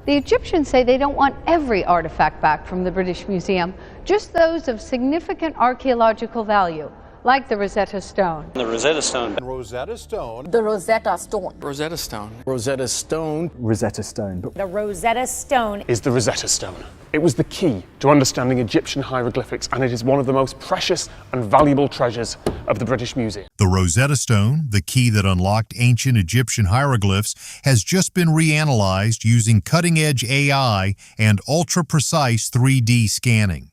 The Egyptians say they don't want every artifact back from the British Museum, just those of significant archaeological value, like the Rosetta Stone. The Rosetta Stone. Rosetta Stone. The Rosetta Stone. Rosetta Stone. Rosetta Stone. Rosetta Stone. The Rosetta Stone is the Rosetta Stone. It was the key to understanding Egyptian hieroglyphics, and it is one of the most precious and valuable treasures of the British Museum. The Rosetta Stone, the key that unlocked ancient Egyptian hieroglyphs, has just been reanalyzed using cutting-edge AI and ultra-precise 3D scanning.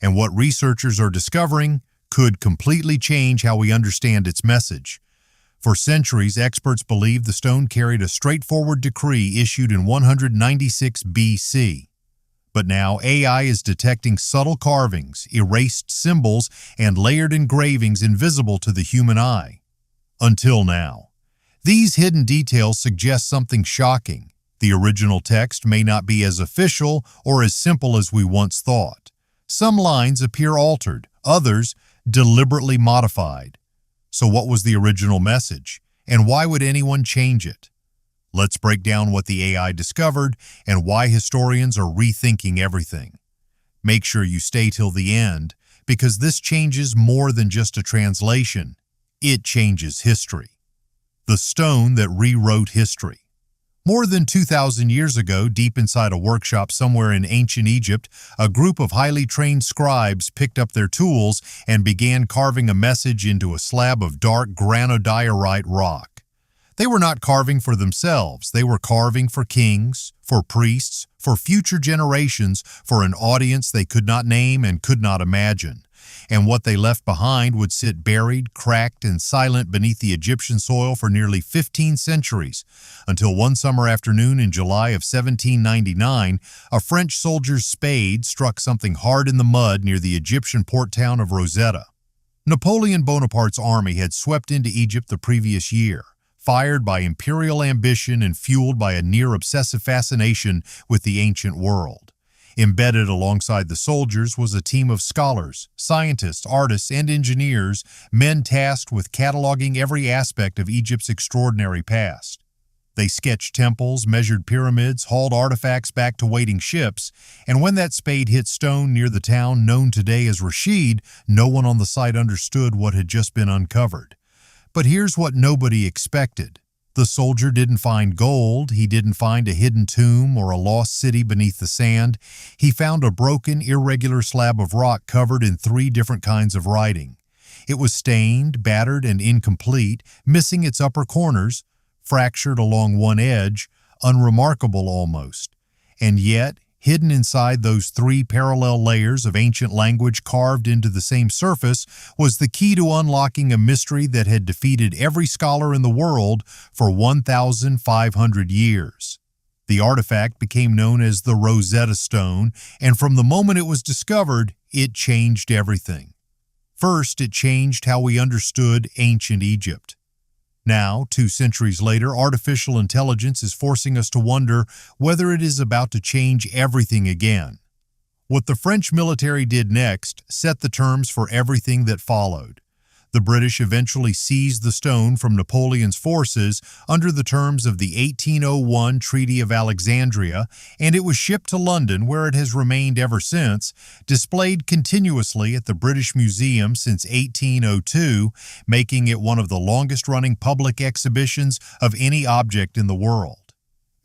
And what researchers are discovering could completely change how we understand its message. For centuries, experts believed the stone carried a straightforward decree issued in 196 BC. But now AI is detecting subtle carvings, erased symbols, and layered engravings invisible to the human eye. Until now. These hidden details suggest something shocking. The original text may not be as official or as simple as we once thought. Some lines appear altered, others deliberately modified. So what was the original message, and why would anyone change it? Let's break down what the AI discovered and why historians are rethinking everything. Make sure you stay till the end, because this changes more than just a translation. It changes history. The stone that rewrote history. More than 2,000 years ago, deep inside a workshop somewhere in ancient Egypt, a group of highly trained scribes picked up their tools and began carving a message into a slab of dark granodiorite rock. They were not carving for themselves. They were carving for kings, for priests, for future generations, for an audience they could not name and could not imagine. And what they left behind would sit buried, cracked, and silent beneath the Egyptian soil for nearly 15 centuries, until one summer afternoon in July of 1799, a French soldier's spade struck something hard in the mud near the Egyptian port town of Rosetta. Napoleon Bonaparte's army had swept into Egypt the previous year, fired by imperial ambition and fueled by a near-obsessive fascination with the ancient world. Embedded alongside the soldiers was a team of scholars, scientists, artists, and engineers, men tasked with cataloging every aspect of Egypt's extraordinary past. They sketched temples, measured pyramids, hauled artifacts back to waiting ships, and when that spade hit stone near the town known today as Rashid, no one on the site understood what had just been uncovered. But here's what nobody expected. The soldier didn't find gold, he didn't find a hidden tomb or a lost city beneath the sand. He found a broken, irregular slab of rock covered in 3 different kinds of writing. It was stained, battered, and incomplete, missing its upper corners, fractured along one edge, unremarkable almost. And yet, hidden inside those 3 parallel layers of ancient language carved into the same surface was the key to unlocking a mystery that had defeated every scholar in the world for 1,500 years. The artifact became known as the Rosetta Stone, and from the moment it was discovered, it changed everything. First, it changed how we understood ancient Egypt. Now, 2 centuries later, artificial intelligence is forcing us to wonder whether it is about to change everything again. What the French military did next set the terms for everything that followed. The British eventually seized the stone from Napoleon's forces under the terms of the 1801 Treaty of Alexandria, and it was shipped to London, where it has remained ever since, displayed continuously at the British Museum since 1802, making it one of the longest-running public exhibitions of any object in the world.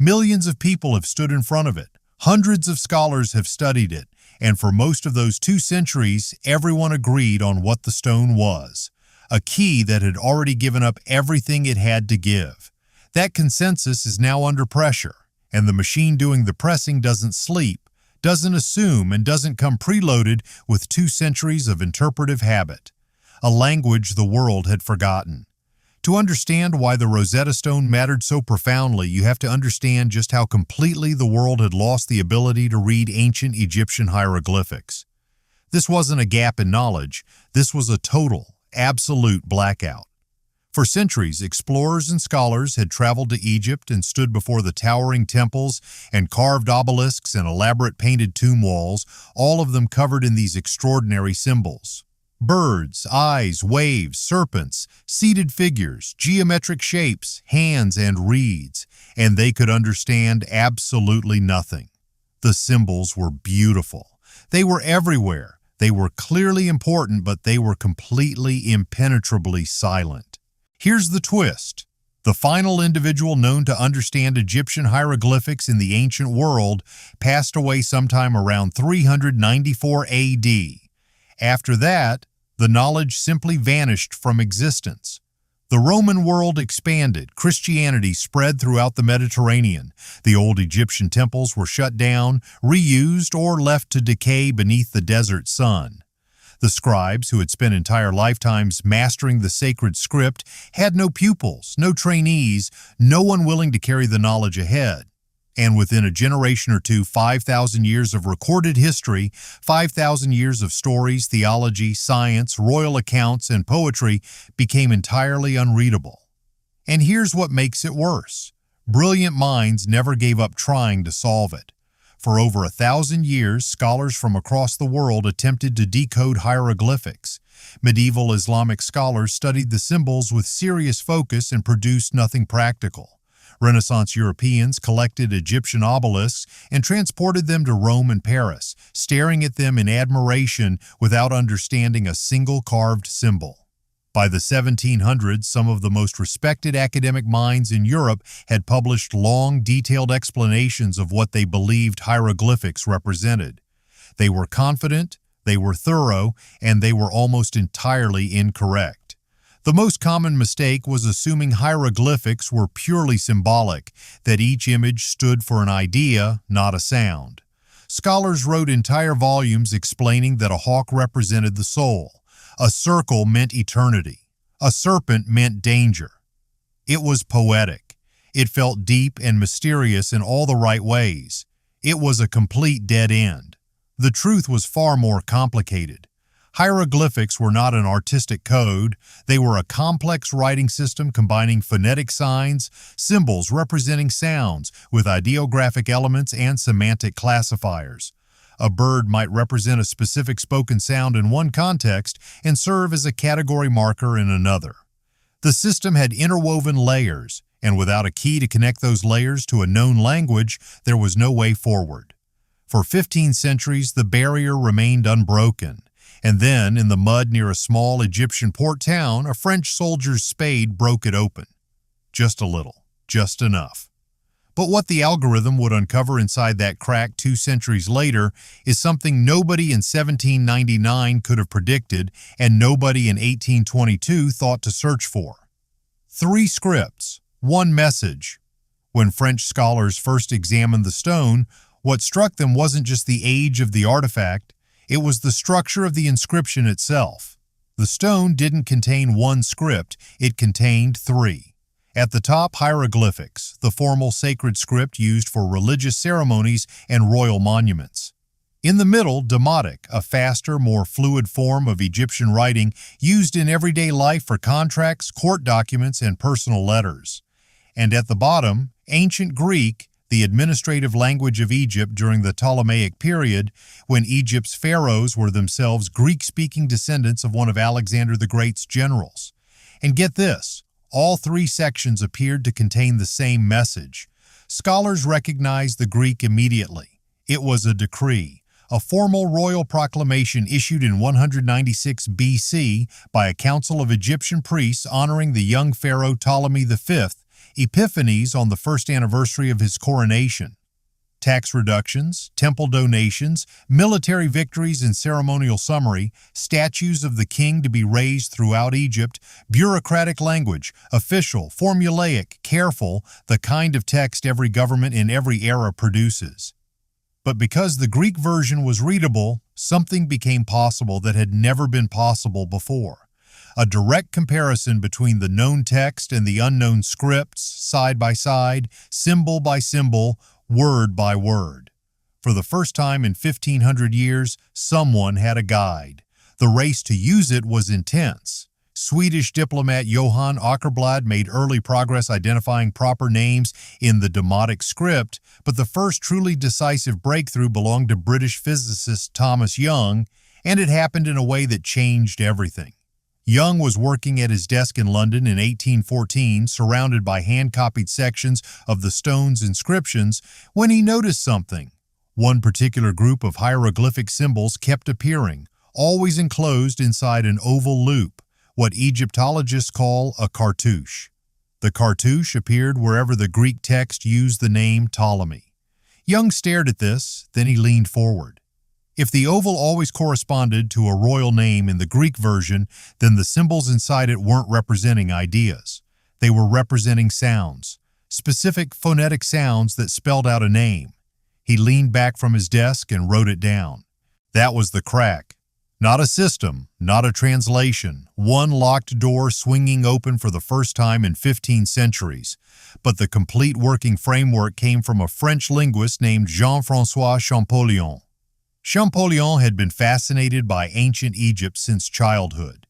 Millions of people have stood in front of it. Hundreds of scholars have studied it, and for most of those 2 centuries, everyone agreed on what the stone was. A key that had already given up everything it had to give. That consensus is now under pressure, and the machine doing the pressing doesn't sleep, doesn't assume, and doesn't come preloaded with 2 centuries of interpretive habit, a language the world had forgotten. To understand why the Rosetta Stone mattered so profoundly, you have to understand just how completely the world had lost the ability to read ancient Egyptian hieroglyphics. This wasn't a gap in knowledge, this was a total, absolute blackout. For centuries, explorers and scholars had traveled to Egypt and stood before the towering temples and carved obelisks and elaborate painted tomb walls, all of them covered in these extraordinary symbols. Birds, eyes, waves, serpents, seated figures, geometric shapes, hands, and reeds, and they could understand absolutely nothing. The symbols were beautiful. They were everywhere. They were clearly important, but they were completely impenetrably silent. Here's the twist. The final individual known to understand Egyptian hieroglyphics in the ancient world passed away sometime around 394 AD. After that, the knowledge simply vanished from existence. The Roman world expanded. Christianity spread throughout the Mediterranean. The old Egyptian temples were shut down, reused, or left to decay beneath the desert sun. The scribes, who had spent entire lifetimes mastering the sacred script, had no pupils, no trainees, no one willing to carry the knowledge ahead. And within a generation or two, 5,000 years of recorded history, 5,000 years of stories, theology, science, royal accounts, and poetry became entirely unreadable. And here's what makes it worse. Brilliant minds never gave up trying to solve it. For over 1,000 years, scholars from across the world attempted to decode hieroglyphics. Medieval Islamic scholars studied the symbols with serious focus and produced nothing practical. Renaissance Europeans collected Egyptian obelisks and transported them to Rome and Paris, staring at them in admiration without understanding a single carved symbol. By the 1700s, some of the most respected academic minds in Europe had published long, detailed explanations of what they believed hieroglyphics represented. They were confident, they were thorough, and they were almost entirely incorrect. The most common mistake was assuming hieroglyphics were purely symbolic, that each image stood for an idea, not a sound. Scholars wrote entire volumes explaining that a hawk represented the soul, a circle meant eternity, a serpent meant danger. It was poetic. It felt deep and mysterious in all the right ways. It was a complete dead end. The truth was far more complicated. Hieroglyphics were not an artistic code. They were a complex writing system combining phonetic signs, symbols representing sounds, with ideographic elements and semantic classifiers. A bird might represent a specific spoken sound in one context and serve as a category marker in another. The system had interwoven layers, and without a key to connect those layers to a known language, there was no way forward. For 15 centuries, the barrier remained unbroken. And then, in the mud near a small Egyptian port town, a French soldier's spade broke it open. Just a little, just enough. But what the algorithm would uncover inside that crack 2 centuries later is something nobody in 1799 could have predicted and nobody in 1822 thought to search for. 3 scripts, 1 message. When French scholars first examined the stone, what struck them wasn't just the age of the artifact, it was the structure of the inscription itself. The stone didn't contain 1 script, it contained 3. At the top, hieroglyphics, the formal sacred script used for religious ceremonies and royal monuments. In the middle, demotic, a faster, more fluid form of Egyptian writing used in everyday life for contracts, court documents, and personal letters. And at the bottom, ancient Greek, the administrative language of Egypt during the Ptolemaic period, when Egypt's pharaohs were themselves Greek-speaking descendants of one of Alexander the Great's generals. And get this, all 3 sections appeared to contain the same message. Scholars recognized the Greek immediately. It was a decree, a formal royal proclamation issued in 196 BC by a council of Egyptian priests honoring the young pharaoh Ptolemy V, Epiphanes on the first anniversary of his coronation. Tax reductions, temple donations, military victories and ceremonial summary, statues of the king to be raised throughout Egypt, bureaucratic language, official, formulaic, careful, the kind of text every government in every era produces. But because the Greek version was readable, something became possible that had never been possible before. A direct comparison between the known text and the unknown scripts, side by side, symbol by symbol, word by word. For the first time in 1,500 years, someone had a guide. The race to use it was intense. Swedish diplomat Johan Åkerblad made early progress identifying proper names in the demotic script, but the first truly decisive breakthrough belonged to British physicist Thomas Young, and it happened in a way that changed everything. Young was working at his desk in London in 1814, surrounded by hand-copied sections of the stone's inscriptions, when he noticed something. One particular group of hieroglyphic symbols kept appearing, always enclosed inside an oval loop, what Egyptologists call a cartouche. The cartouche appeared wherever the Greek text used the name Ptolemy. Young stared at this, then he leaned forward. If the oval always corresponded to a royal name in the Greek version, then the symbols inside it weren't representing ideas. They were representing sounds, specific phonetic sounds that spelled out a name. He leaned back from his desk and wrote it down. That was the crack. Not a system, not a translation, one locked door swinging open for the first time in 15 centuries. But the complete working framework came from a French linguist named Jean-François Champollion. Champollion had been fascinated by ancient Egypt since childhood.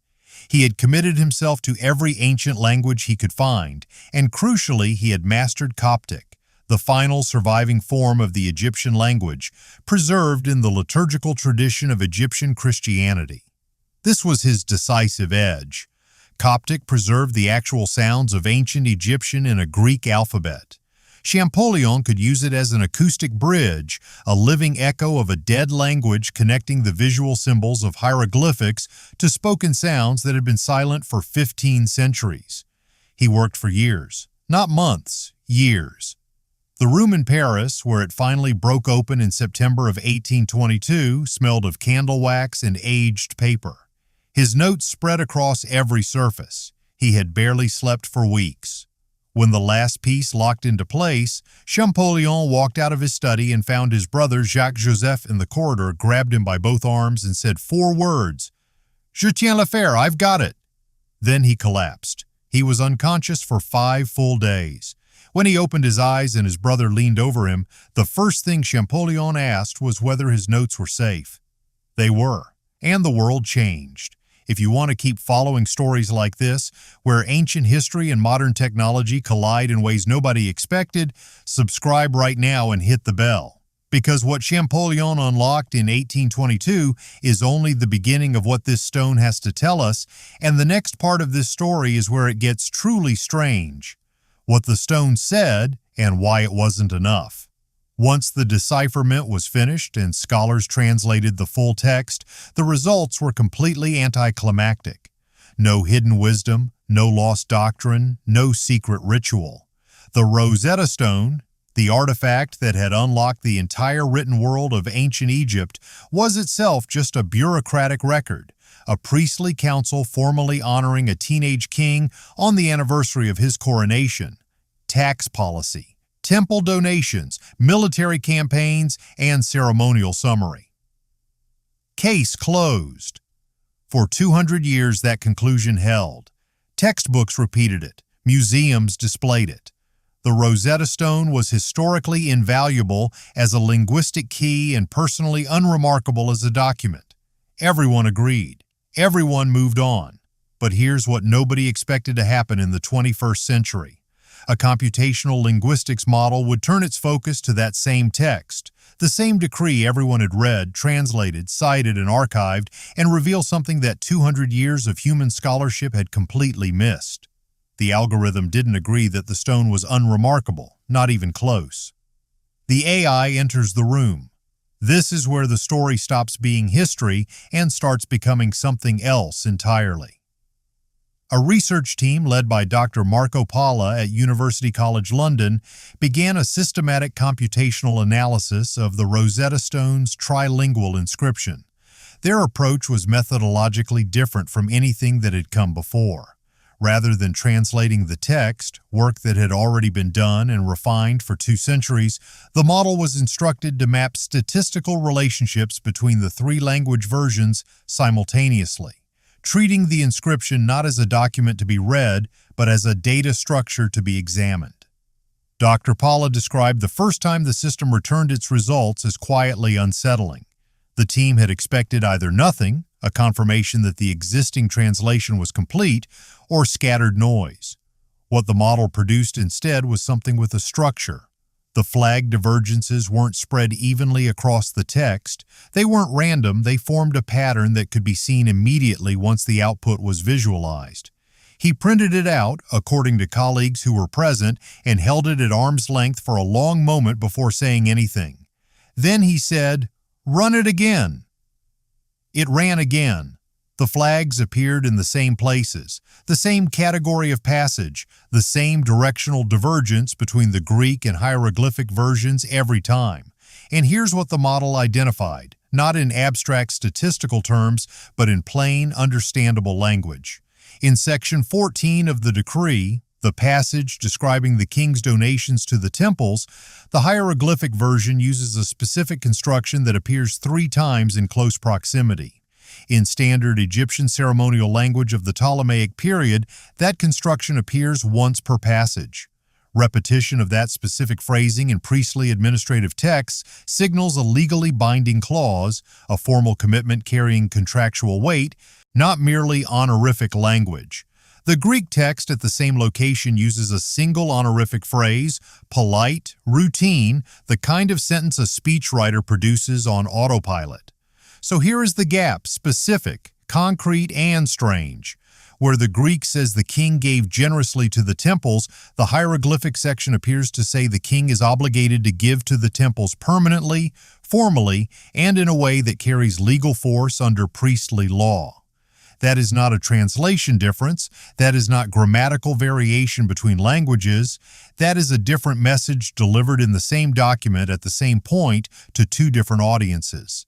He had committed himself to every ancient language he could find, and crucially, he had mastered Coptic, the final surviving form of the Egyptian language, preserved in the liturgical tradition of Egyptian Christianity. This was his decisive edge. Coptic preserved the actual sounds of ancient Egyptian in a Greek alphabet. Champollion could use it as an acoustic bridge, a living echo of a dead language connecting the visual symbols of hieroglyphics to spoken sounds that had been silent for 15 centuries. He worked for years, not months, years. The room in Paris, where it finally broke open in September of 1822, smelled of candle wax and aged paper. His notes spread across every surface. He had barely slept for weeks. When the last piece locked into place, Champollion walked out of his study and found his brother Jacques-Joseph in the corridor, grabbed him by both arms and said 4 words. "Je tiens l'affaire, I've got it." Then he collapsed. He was unconscious for 5 full days. When he opened his eyes and his brother leaned over him, the first thing Champollion asked was whether his notes were safe. They were, and the world changed. If you want to keep following stories like this, where ancient history and modern technology collide in ways nobody expected, subscribe right now and hit the bell. Because what Champollion unlocked in 1822 is only the beginning of what this stone has to tell us, and the next part of this story is where it gets truly strange. What the stone said and why it wasn't enough. Once the decipherment was finished and scholars translated the full text, the results were completely anticlimactic. No hidden wisdom, no lost doctrine, no secret ritual. The Rosetta Stone, the artifact that had unlocked the entire written world of ancient Egypt, was itself just a bureaucratic record, a priestly council formally honoring a teenage king on the anniversary of his coronation, tax policy, temple donations, military campaigns, and ceremonial summary. Case closed. For 200 years that conclusion held. Textbooks repeated it. Museums displayed it. The Rosetta Stone was historically invaluable as a linguistic key and personally unremarkable as a document. Everyone agreed. Everyone moved on. But here's what nobody expected to happen in the 21st century. A computational linguistics model would turn its focus to that same text, the same decree everyone had read, translated, cited, and archived, and reveal something that 200 years of human scholarship had completely missed. The algorithm didn't agree that the stone was unremarkable, not even close. The AI enters the room. This is where the story stops being history and starts becoming something else entirely. A research team led by Dr. Marco Palla at University College London began a systematic computational analysis of the Rosetta Stone's trilingual inscription. Their approach was methodologically different from anything that had come before. Rather than translating the text, work that had already been done and refined for 2 centuries, the model was instructed to map statistical relationships between the 3 language versions simultaneously, treating the inscription not as a document to be read, but as a data structure to be examined. Dr. Palla described the first time the system returned its results as quietly unsettling. The team had expected either nothing, a confirmation that the existing translation was complete, or scattered noise. What the model produced instead was something with a structure. The flag divergences weren't spread evenly across the text. They weren't random, they formed a pattern that could be seen immediately once the output was visualized. He printed it out, according to colleagues who were present, and held it at arm's length for a long moment before saying anything. Then he said, "Run it again." It ran again. The flags appeared in the same places, the same category of passage, the same directional divergence between the Greek and hieroglyphic versions every time. And here's what the model identified, not in abstract statistical terms, but in plain, understandable language. In section 14 of the decree, the passage describing the king's donations to the temples, the hieroglyphic version uses a specific construction that appears 3 times in close proximity. In standard Egyptian ceremonial language of the Ptolemaic period, that construction appears once per passage. Repetition of that specific phrasing in priestly administrative texts signals a legally binding clause, a formal commitment carrying contractual weight, not merely honorific language. The Greek text at the same location uses a single honorific phrase, polite, routine, the kind of sentence a speechwriter produces on autopilot. So here is the gap, specific, concrete, and strange. Where the Greek says the king gave generously to the temples, the hieroglyphic section appears to say the king is obligated to give to the temples permanently, formally, and in a way that carries legal force under priestly law. That is not a translation difference. That is not grammatical variation between languages. That is a different message delivered in the same document at the same point to 2 different audiences.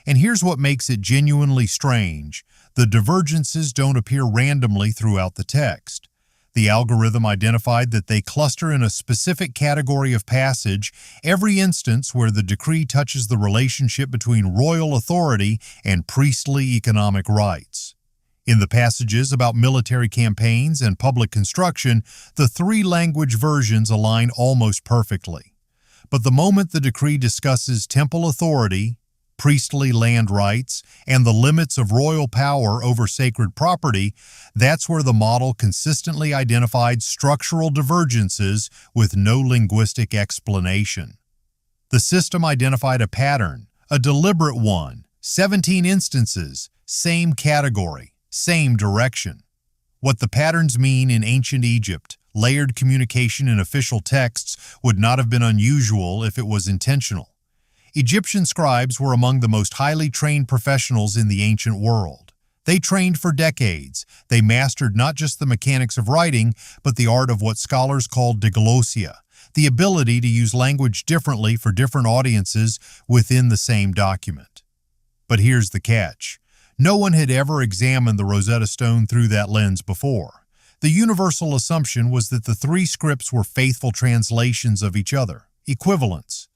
And here's what makes it genuinely strange. The divergences don't appear randomly throughout the text. The algorithm identified that they cluster in a specific category of passage, every instance where the decree touches the relationship between royal authority and priestly economic rights. In the passages about military campaigns and public construction, the 3 language versions align almost perfectly. But the moment the decree discusses temple authority, priestly land rights, and the limits of royal power over sacred property, that's where the model consistently identified structural divergences with no linguistic explanation. The system identified a pattern, a deliberate one, 17 instances, same category, same direction. What the patterns mean in ancient Egypt, layered communication in official texts, would not have been unusual if it was intentional. Egyptian scribes were among the most highly trained professionals in the ancient world. They trained for decades. They mastered not just the mechanics of writing, but the art of what scholars call diglossia, the ability to use language differently for different audiences within the same document. But here's the catch. No one had ever examined the Rosetta Stone through that lens before. The universal assumption was that the 3 scripts were faithful translations of each other, equivalents.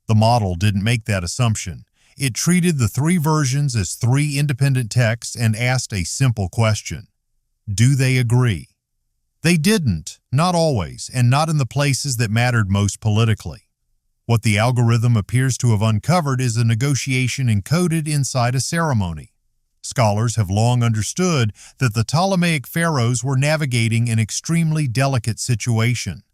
The model didn't make that assumption. It treated the 3 versions as 3 independent texts and asked a simple question. Do they agree? They didn't, not always, and not in the places that mattered most politically. What the algorithm appears to have uncovered is a negotiation encoded inside a ceremony. Scholars have long understood that the Ptolemaic pharaohs were navigating an extremely delicate situation.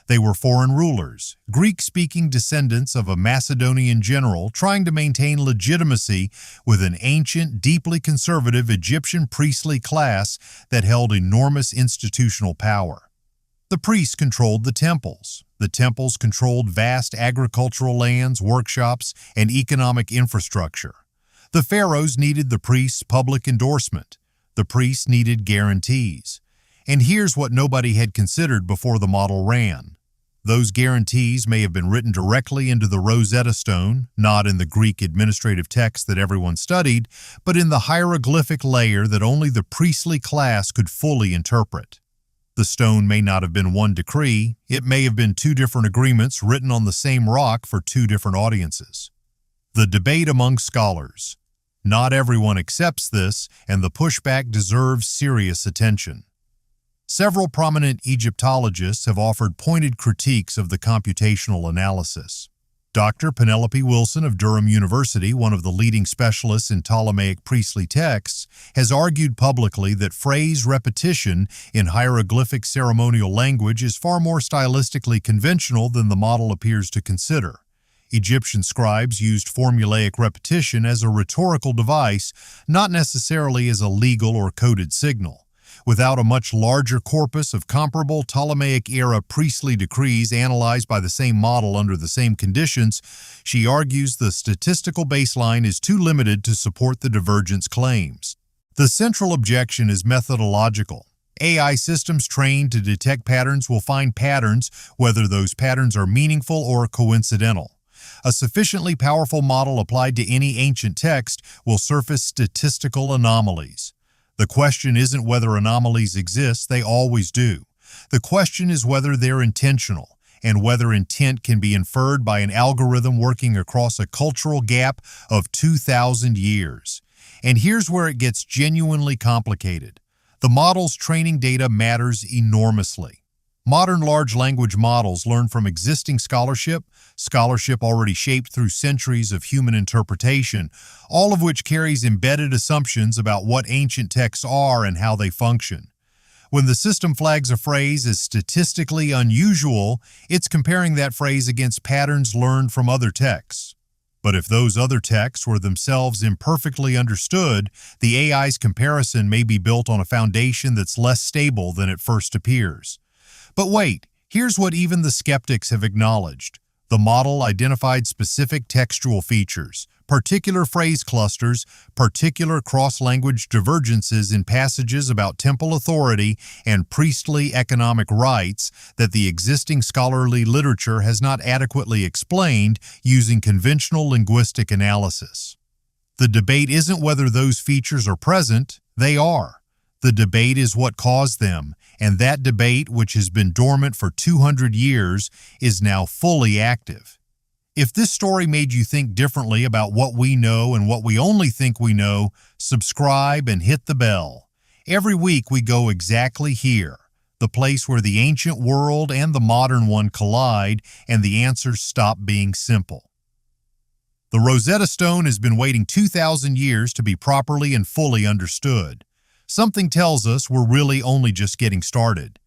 They were foreign rulers, Greek-speaking descendants of a Macedonian general trying to maintain legitimacy with an ancient, deeply conservative Egyptian priestly class that held enormous institutional power. The priests controlled the temples. The temples controlled vast agricultural lands, workshops, and economic infrastructure. The pharaohs needed the priests' public endorsement. The priests needed guarantees. And here's what nobody had considered before the model ran. Those guarantees may have been written directly into the Rosetta Stone, not in the Greek administrative text that everyone studied, but in the hieroglyphic layer that only the priestly class could fully interpret. The stone may not have been one decree, it may have been 2 different agreements written on the same rock for 2 different audiences. The debate among scholars. Not everyone accepts this, and the pushback deserves serious attention. Several prominent Egyptologists have offered pointed critiques of the computational analysis. Dr. Penelope Wilson of Durham University, one of the leading specialists in Ptolemaic priestly texts, has argued publicly that phrase repetition in hieroglyphic ceremonial language is far more stylistically conventional than the model appears to consider. Egyptian scribes used formulaic repetition as a rhetorical device, not necessarily as a legal or coded signal. Without a much larger corpus of comparable Ptolemaic-era priestly decrees analyzed by the same model under the same conditions, she argues the statistical baseline is too limited to support the divergence claims. The central objection is methodological. AI systems trained to detect patterns will find patterns, whether those patterns are meaningful or coincidental. A sufficiently powerful model applied to any ancient text will surface statistical anomalies. The question isn't whether anomalies exist, they always do. The question is whether they're intentional, and whether intent can be inferred by an algorithm working across a cultural gap of 2,000 years. And here's where it gets genuinely complicated. The model's training data matters enormously. Modern large language models learn from existing scholarship already shaped through centuries of human interpretation, all of which carries embedded assumptions about what ancient texts are and how they function. When the system flags a phrase as statistically unusual, it's comparing that phrase against patterns learned from other texts. But if those other texts were themselves imperfectly understood, the AI's comparison may be built on a foundation that's less stable than it first appears. But wait, here's what even the skeptics have acknowledged. The model identified specific textual features, particular phrase clusters, particular cross-language divergences in passages about temple authority and priestly economic rights that the existing scholarly literature has not adequately explained using conventional linguistic analysis. The debate isn't whether those features are present, they are. The debate is what caused them, and that debate, which has been dormant for 200 years, is now fully active. If this story made you think differently about what we know and what we only think we know, subscribe and hit the bell. Every week we go exactly here, the place where the ancient world and the modern one collide and the answers stop being simple. The Rosetta Stone has been waiting 2,000 years to be properly and fully understood. Something tells us we're really only just getting started.